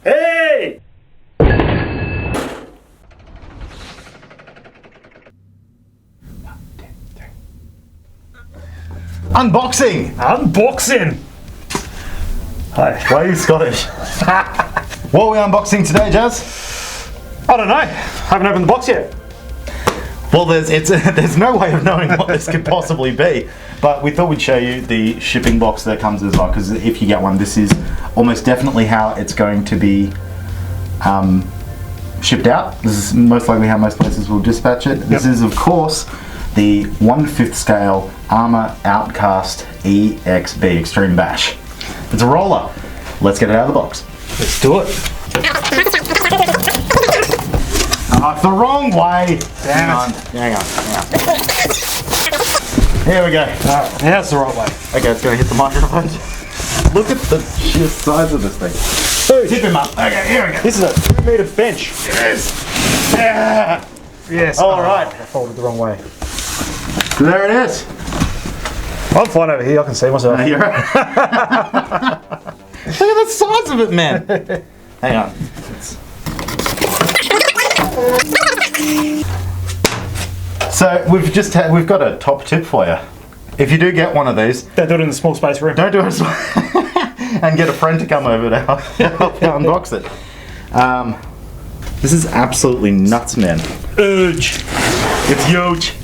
Hey! Unboxing! Unboxing! Hi. Why are you Scottish? What are we unboxing today, Jazz? I don't know. Haven't opened the box yet. Well, there's no way of knowing what this could possibly be, but we thought we'd show you the shipping box that comes as well, because if you get one, this is almost definitely how it's going to be shipped out. This is most likely how most places will dispatch it. This is, of course, the 1/5 scale ARRMA Outcast EXB Extreme Bash. It's a roller. Let's get it out of the box. Let's do it. It's the wrong way. Damn it. Hang on. Here we go. Now it's the right way. Okay, it's going to hit the microphone. Look at the sheer size of this thing. Tip him up. Okay, here we go. This is a 2-meter bench. Yes. Yeah. Yes. All right. I folded the wrong way. There it is. I'm fine over here. I can see myself. You're right. Look at the size of it, man. Hang on. So we've got a top tip for you. If you do get one of these, Don't do it in the small space room. don't do it and get a friend to come over to help you unbox it. This is absolutely nuts, man. Urge. It's huge.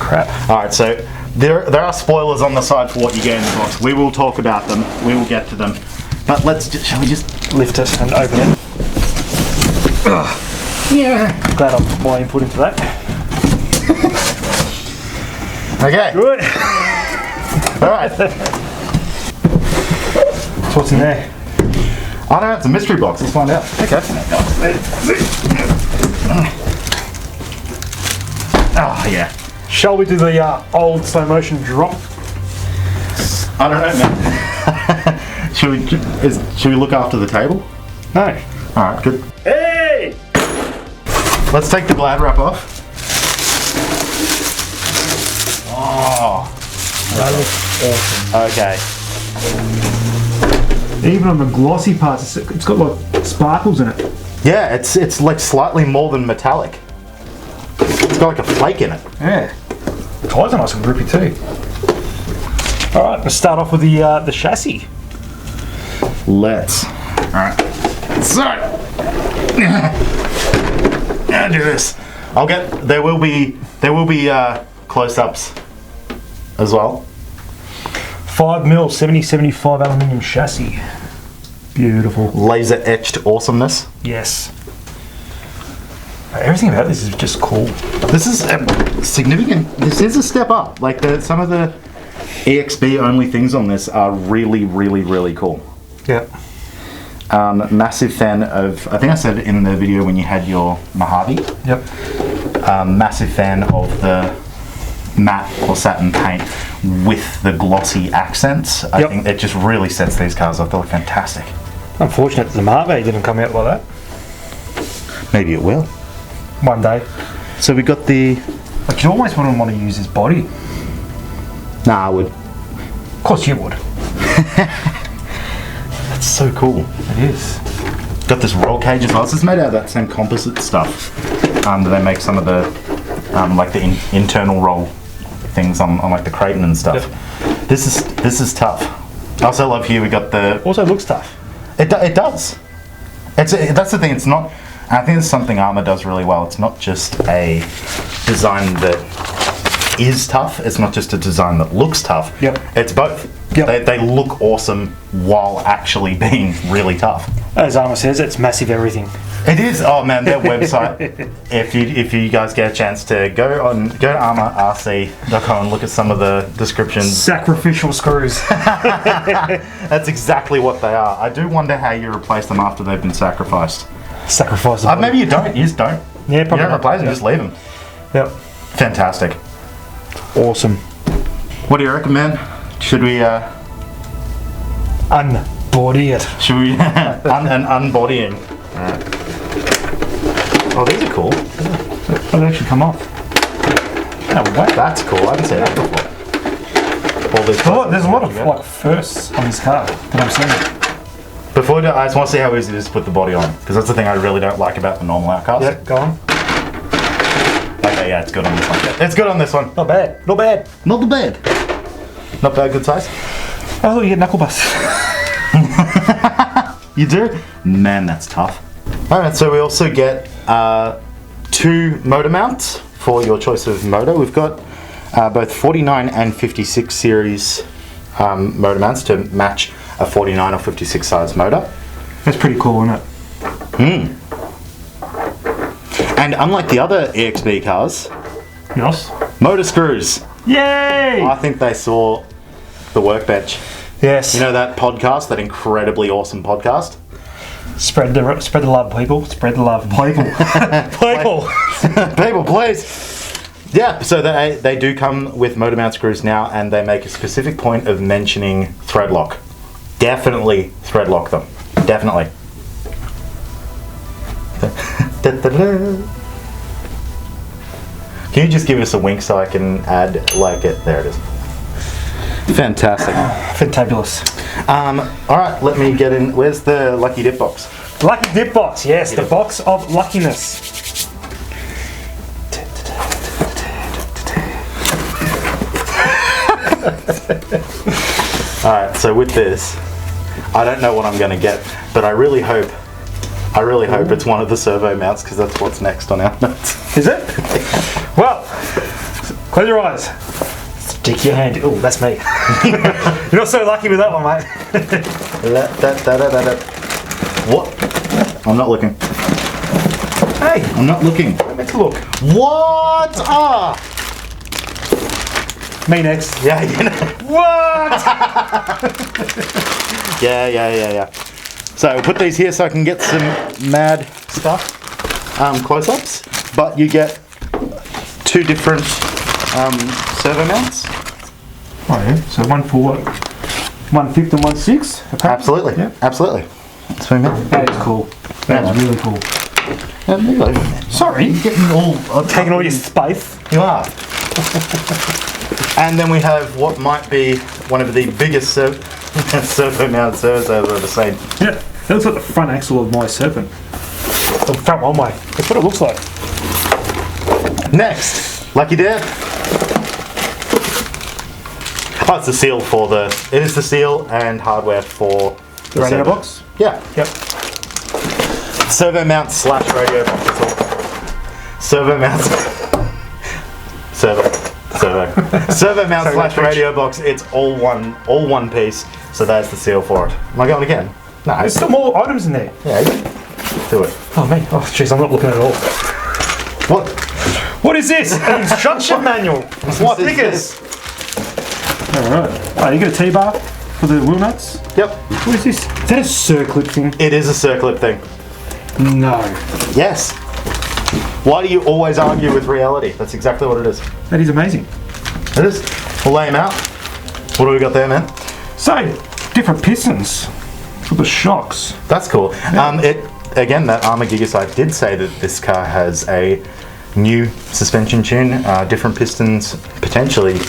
Crap. All right, so there are spoilers on the side for what you get in the box. We will talk about them. We will get to them. But shall we just Lift it and open it. Yeah. Glad I put my input into that. Okay. Good. All right. So what's in there? I don't know. It's a mystery box. Let's find out. Okay. Oh yeah. Shall we do the old slow motion drop? I don't know, man. Should we look after the table? No. All right. Good. Hey! Let's take the Glad wrap off. Oh. That looks awesome. Okay. Even on the glossy parts, it's got like sparkles in it. Yeah, it's like slightly more than metallic. It's got like a flake in it. Yeah. The tires are nice and grippy too. All right, let's start off with the chassis. Let's. All right. So, I'll do this. There will be close-ups as well. 5mm 7075 aluminium chassis. Beautiful. Laser etched awesomeness. Yes. Everything about this is just cool. This is significant. This is a step up. Like some of the EXB only things on this are really, really, really cool. Yeah. Massive fan of, I think I said in the video when you had your Mojave. Yep. Massive fan of the matte or satin paint with the glossy accents. I think it just really sets these cars off. They look fantastic. Unfortunate that the Mojave didn't come out like that. Maybe it will. One day. So we got the... Like you always wouldn't want to use his body. Nah, I would. Of course you would. That's so cool. It is. Got this roll cage as well. So it's made out of that same composite stuff that they make some of the like the internal roll things on like the Creighton and stuff. Yep. This is tough. I also love here we got the... Also looks tough. It does. That's the thing. It's not. I think it's something ARRMA does really well. It's not just a design that is tough. It's not just a design that looks tough. Yep. It's both. Yep. They look awesome while actually being really tough. As ARRMA says, it's massive everything. It is. Oh man, their website. If you guys get a chance to go to ARRMARC.com and look at some of the descriptions. Sacrificial screws. That's exactly what they are. I do wonder how you replace them after they've been sacrificed. Sacrifice them. Maybe you don't. You just don't. Yeah, probably. You don't replace them. Just leave them. Yep. Fantastic. Awesome. What do you reckon, man? Should we unbody it? Should we an unbodying? Oh, these are cool. They actually come off. Oh, wow. That's cool. I haven't seen that before. There's a lot of like firsts on this car that I'm seeing. Before we do, I just want to see how easy it is to put the body on, because that's the thing I really don't like about the normal Outcast. Yeah, go on. Okay, yeah, it's good on this one. It's good on this one. Not bad. Not bad. Not the bad. Not bad, good size. Oh, you get knuckle bust. You do? Man, that's tough. Alright, so we also get 2 motor mounts for your choice of motor. We've got both 49 and 56 series motor mounts to match a 49 or 56 size motor. That's pretty cool, isn't it? And unlike the other EXB cars, Yes. motor screws. Yay! I think they saw the workbench. Yes. You know that podcast, that incredibly awesome podcast? Spread the love, people. Spread the love, people. People. People, please. Yeah, so they do come with motor mount screws now, and they make a specific point of mentioning thread lock. Definitely thread lock them. Definitely. Can you just give us a wink so I can add like it? There it is. Fantastic. Fantabulous. Alright, let me get in. Where's the lucky dip box? Lucky dip box, yes, the box of luckiness. Alright, so with this, I don't know what I'm going to get, but I really hope it's one of the servo mounts, because that's what's next on our notes. Is it? Well, close your eyes. Stick your hand. Oh, that's me. You're not so lucky with that one, mate. What? I'm not looking. Hey, I'm not looking. let's look. What? Ah! Me next. Yeah, you know. What? Yeah. So put these here so I can get some mad stuff, close-ups. But you get 2 different servo mounts. Oh yeah. So one for what? 1/5 and 1/6. Absolutely. Yeah. Absolutely. That's what I meant. That is cool. That is really cool. Sorry, You're getting all taking all your space. You are. And then we have what might be one of the biggest servo mounted servos I've ever seen. Yeah, that looks like the front axle of my Serpent. The front one way. That's what it looks like. Next, lucky dip. Oh, it's the seal for the. It is the seal and hardware for The radio servo. box. Yeah. Yep. Servo mount / radio box. That's all. Servo mount. Servo mount / radio box. It's all one piece. So that's the seal for it. Am I going again? No. There's still more items in there. Yeah. Do it. Oh me. Oh jeez, I'm not looking at it all. What? What is this? An instruction manual. What is Stickers. Alright. Oh, you got a T-bar for the wheel nuts? Yep. What is this? Is that a circlip thing? It is a circlip thing. No. Yes. Why do you always argue with reality? That's exactly what it is. That is amazing. It is. We'll lay them out. What do we got there, man? So, different pistons for the shocks. That's cool. Again, that ARRMA Gigasite did say that this car has a new suspension tune, different pistons potentially.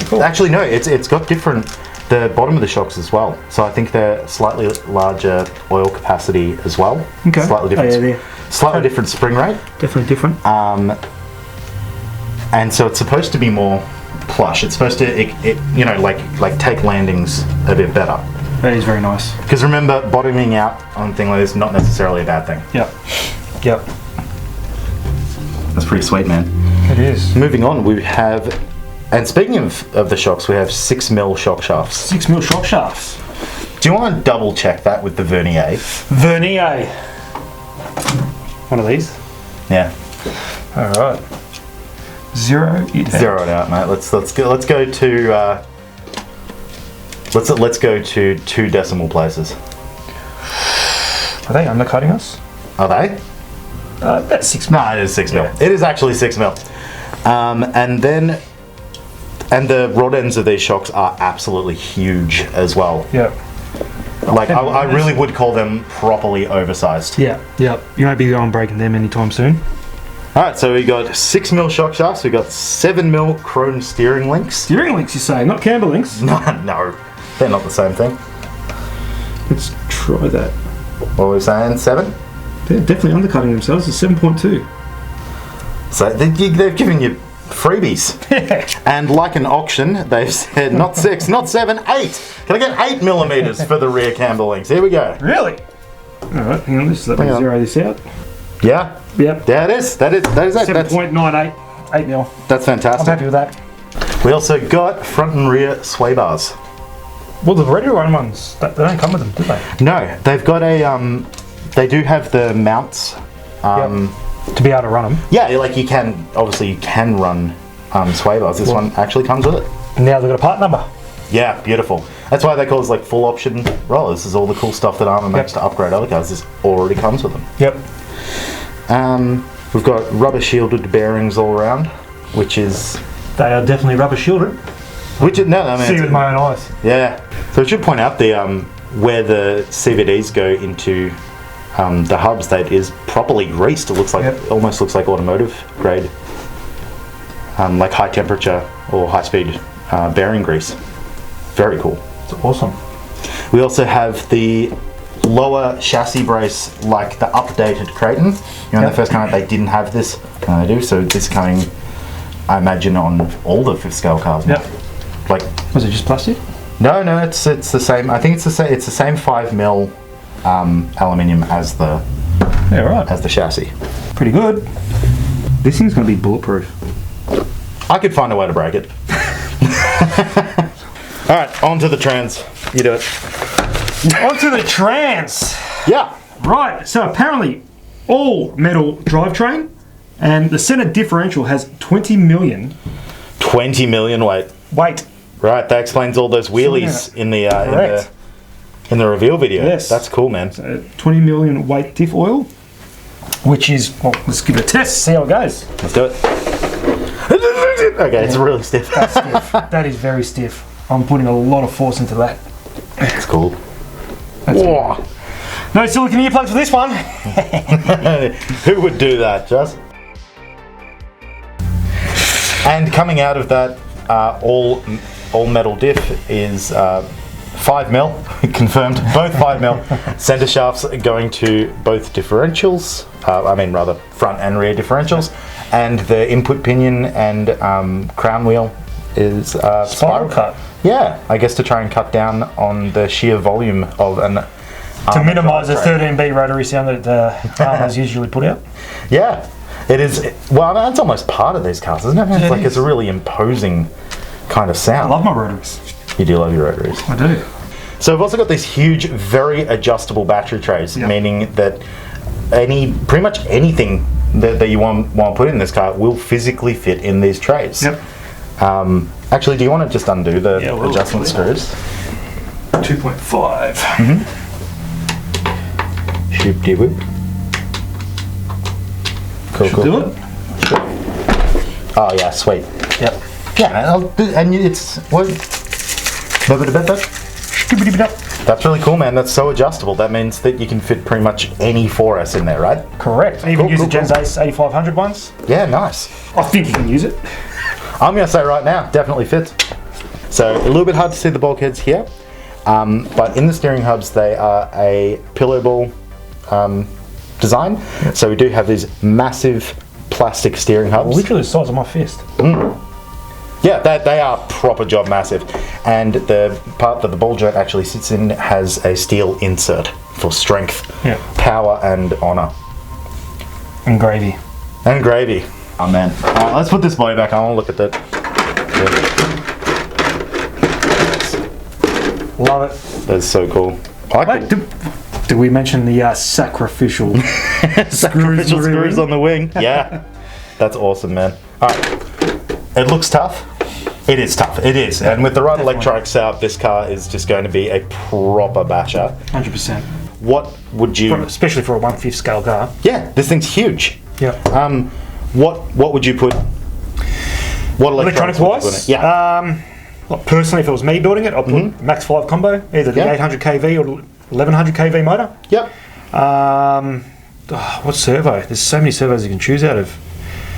Cool. Actually, no, it's got different. The bottom of the shocks as well. So I think they're slightly larger oil capacity as well. Okay. Slightly different. Slightly different spring rate. Definitely different. And so it's supposed to be more plush. It's supposed to, like take landings a bit better. That is very nice. Because remember, bottoming out on a thing like this is not necessarily a bad thing. Yep. Yep. That's pretty sweet, man. It is. Moving on, we have, and speaking of the shocks, we have 6mm shock shafts. 6mm shock shafts. Do you want to double check that with the vernier? Vernier. One of these. Yeah. All right. Zero it it out, mate. Let's go to let's go to 2 decimal places. Are they undercutting us? Are they? That's 6mm. No, it is 6mm. Yeah. It is actually 6mm. And the rod ends of these shocks are absolutely huge as well. Yep. Like I really would call them properly oversized. Yeah. Yep. You won't be on breaking them anytime soon. Alright, so we got 6mm shock shafts, we got 7mm chrome steering links. Steering links, you say, not camber links. No, they're not the same thing. Let's try that. What were we saying? 7? They're definitely undercutting themselves. It's 7.2. So they've given you freebies. And like an auction, they've said not 6, not 7, 8. Can I get 8 millimeters for the rear camber links? Here we go. Really? Alright, hang on, let me zero this out. Yeah? Yep. Yeah, it is. That is it. 7.98, 8 mil. That's fantastic. I'm happy with that. We also got front and rear sway bars. Well, the ready run ones, they don't come with them, do they? No, they've got a, they do have the mounts. To be able to run them. Yeah, like you can run sway bars. This one actually comes with it. Now they've got a part number. Yeah, beautiful. That's why they call us like full option rollers. This is all the cool stuff that ARRMA makes to upgrade other cars. This already comes with them. Yep. We've got rubber shielded bearings all around, which is... They are definitely rubber shielded. See with my own eyes. Yeah. So I should point out the where the CVDs go into the hubs, that is properly greased. It looks like almost looks like automotive grade, like high temperature or high speed bearing grease. Very cool. It's awesome. We also have the lower chassis brace, like the updated Creighton. You know, the first time they didn't have this, and they do. So this is coming, I imagine, on all the 5th scale cars now. Like, was it just plastic? No, it's the same. I think it's the same 5mm aluminium as the as the chassis. Pretty good. This thing's going to be bulletproof. I could find a way to break it. All right, on to the trans. You do it. Onto the trans. Yeah. Right. So apparently, all metal drivetrain, and the center differential has 20 million. 20 million weight. Right. That explains all those wheelies in the reveal video. Yes. That's cool, man. So 20 million weight diff oil, which is, well, let's give it a test. See how it goes. Let's do it. Okay, it's really stiff. That's stiff. That is very stiff. I'm putting a lot of force into that. That's cool. Whoa. No silicone earplugs for this one. Who would do that, Just? And coming out of that, all metal diff is 5mm, confirmed, both 5mm. Center shafts going to both differentials, rather front and rear differentials, and the input pinion and crown wheel is spiral cut. Yeah, I guess to try and cut down on the sheer volume of an to minimise the 13B rotary sound that ARRMA's usually put out. Yeah, it is. Well, I mean, it's almost part of these cars, isn't it? It's it's a really imposing kind of sound. I love my rotaries. You do love your rotaries. I do. So we've also got these huge, very adjustable battery trays, meaning that pretty much anything that you want to put in this car will physically fit in these trays. Yep. Actually, do you want to just undo the adjustment screws? 2.5. Shoop de whip. Cool. Do it. Sure. Oh yeah, sweet. Yep. Yeah, it's what? That's really cool, man. That's so adjustable. That means that you can fit pretty much any 4S in there, right? Correct. Even use the Gens Ace 8500 ones. Yeah, nice. I think you can use it. I'm going to say right now, definitely fits. So a little bit hard to see the bulkheads here, but in the steering hubs they are a pillow ball design. So we do have these massive plastic steering hubs. Literally the size of my fist. Yeah, they are proper job massive, and the part that the ball joint actually sits in has a steel insert for strength, power, and honour. And gravy. Oh man. Let's put this body back. I want to look at that. Love it. That's so cool. Did we mention the sacrificial screws on the wing? Yeah. That's awesome, man. Alright. It looks tough. It is tough. It is. And with the right electronic setup, this car is just going to be a proper basher. 100%. What would you... especially for a 1/5 scale car. Yeah, this thing's huge. Yeah. What would you put... What electronics would you put in it? Yeah. Well, personally, if it was me building it, I'd put Max 5 combo, either the 800 kV or 1100 kV motor. Yep. What servo? There's so many servos you can choose out of.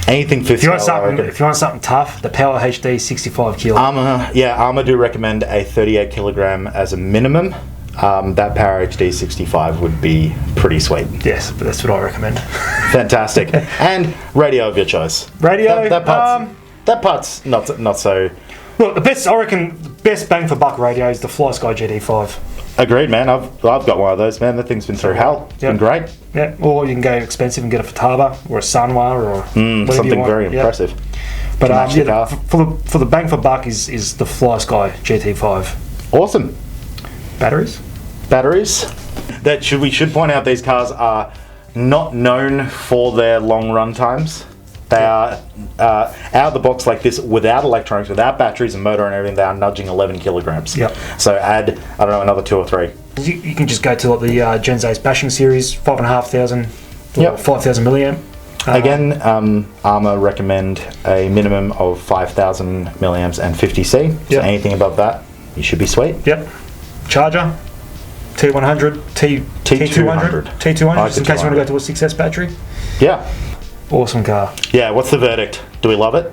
Anything 5th scale, if you want something tough, the Power HD 65 kilo. ARRMA do recommend a 38 kilogram as a minimum. that Power HD 65 would be pretty sweet. Yes, but that's what I recommend. Fantastic. And radio of your choice. Radio. That part's not so. Look, I reckon the best bang for buck radio is the FlySky GT5. Agreed, man. I've got one of those, man. That thing's been through hell. It's been great. Yeah, or you can go expensive and get a Futaba or a Sanwa or whatever something you want. very impressive. But for the bang for buck is the FlySky GT5. Awesome. Batteries. We should point out these cars are not known for their long run times. They are out of the box like this, without electronics, without batteries and motor and everything. They are nudging 11 kilograms. Yep. So add, I don't know, another 2 or 3. You can just go to like the Gen Z's bashing series, 5,500, Yep. 5,000 milliamp. Again, ARRMA recommend a minimum of 5,000 milliamps and 50C. So Yep. anything above that, you should be sweet. Yep. Charger, T100, T200, just in case you want to go to a 6S battery. Yeah. Awesome car. Yeah, what's the verdict? Do we love it?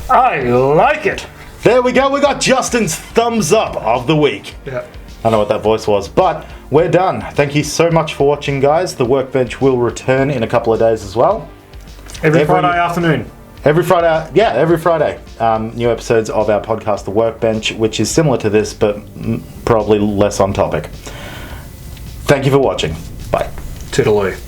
I like it. There we go. We got Justin's thumbs up of the week. Yeah. I don't know what that voice was, but we're done. Thank you so much for watching, guys. The Workbench will return in a couple of days as well. Every Friday afternoon. Every Friday, yeah, every Friday. New episodes of our podcast, The Workbench, which is similar to this, but probably less on topic. Thank you for watching. Bye. Toodaloo.